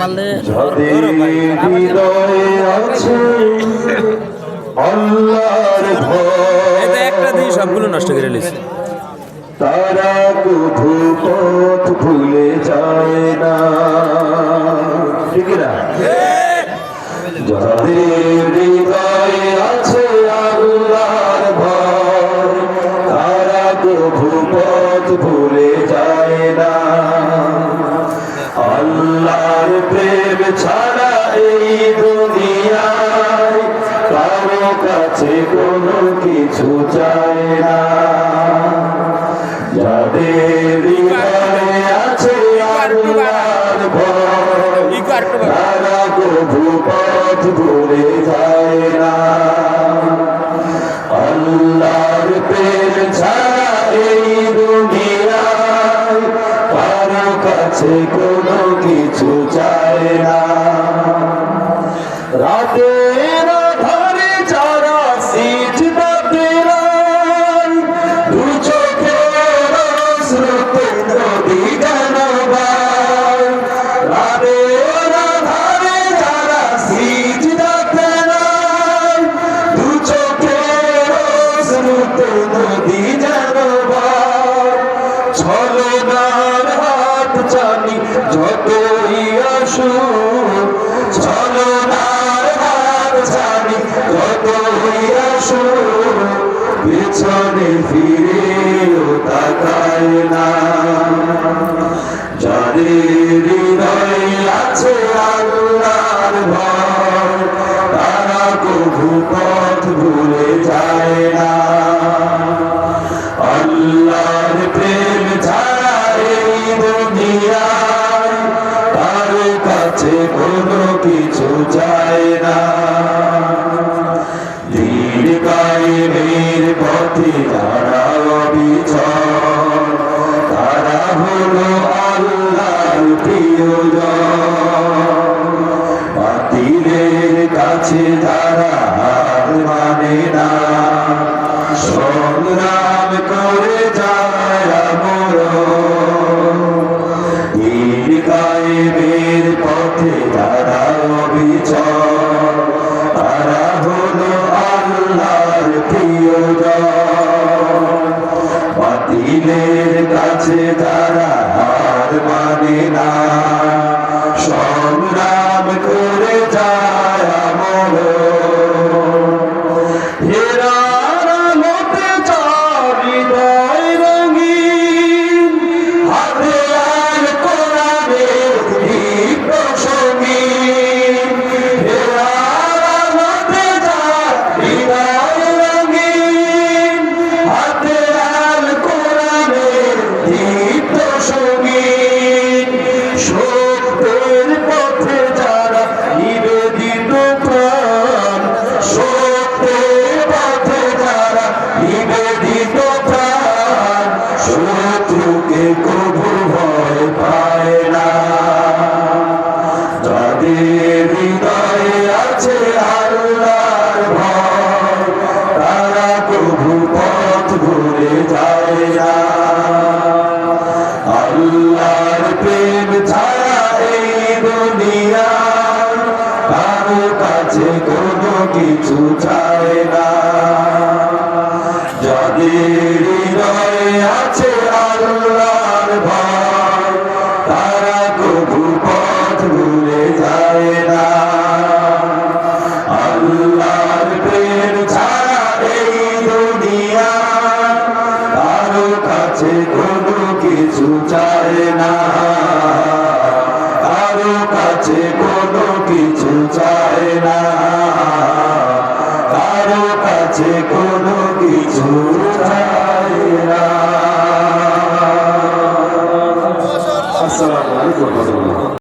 যাদের হৃদয়ে আছে আল্লাহর ভয়, একটা দিয়ে সবগুলো নষ্ট করে নিয়েছে। তারা কভু পথ ভুলে যায় না, ঠিক না? যাদের হৃদয়ে আছে আল্লাহর ভয়, তারা কভু পথ ভুলে যায় না। আল্লাহর প্রেম ছাড়া এই দুনিয়ায় কারো কাছে কোনো কিছু চায় না। যাদের হৃদয়ে আছে আল্লাহর ভয়, তারা কভু পথ ভুলে যায় না। আল্লাহর প্রেম ছাড়া এই দুনিয়ায় কারো কাছে কোনো কিছু চায় না। রাতের আধারে যারা সিজদাতে রয়, দু চোখের অশ্রুতে নদী যেন বয়। রাতের আধারে যারা সিজদাতে রয়, দু চোখের অশ্রুতে নদী যেন বয়। ছলনার হাত জানি যতই আসুক, ছলনার হাত জানি যতই আসুক, পেছনে ফিরেও তাকায় না। যাদের হৃদয়ে আছে আল্লাহর ভয়, তারা কভু পথ ভুলে যায় না। আল্লাহর প্রেম ছাড়া এই দুনিয়ায় কারো কাছে কোনো কিছু চায় না। দিন কায়েমের পথে যারা অবিচল, তারা হলো আল্লাহর প্রিয়জন। বাতিলের কাছে যারা হার মানে না, সংগ্রাম করে যায় মরণ। দিন কায়েমের পথে যারা অবিচল, তারা হলো আল্লাহর প্রিয়জন। বাতিলের কাছে যারা হার মানে না, সংগ্রাম করে যায় মরণ। হেরার আলোতে যার হৃদয় রঙিন, হাতে আল কোরআনের দীপ্ত সঙ্গীন। হেরার আলোতে যার হৃদয় রঙিন, হাতে আল কোরআনের দীপ্ত সঙ্গীন। সত্যের পথে যারা নিবেদিত প্রাণ, সত্যের পথে যারা নিবেদিত প্রাণ, শত্রুকে কভু ভয় পায় না। যাদের হৃদয়ে আছে আল্লাহর ভয়, তারা কভু পথ ভুলে যায় না। আল্লাহর প্রেম ছাড়া এই দুনিয়ায় কারো কাছে কোনো কিছু চায় না। যাদের হৃদয়ে আছে আল্লাহর ভয়, তারা কভু পথ ভুলে যায় না। আল্লাহর প্রেম ছাড়া এই দুনিয়ায় কারো কাছে কোনো কিছু চায় না। কারো কাছে কোনো কিছু চায় না। কারো কাছে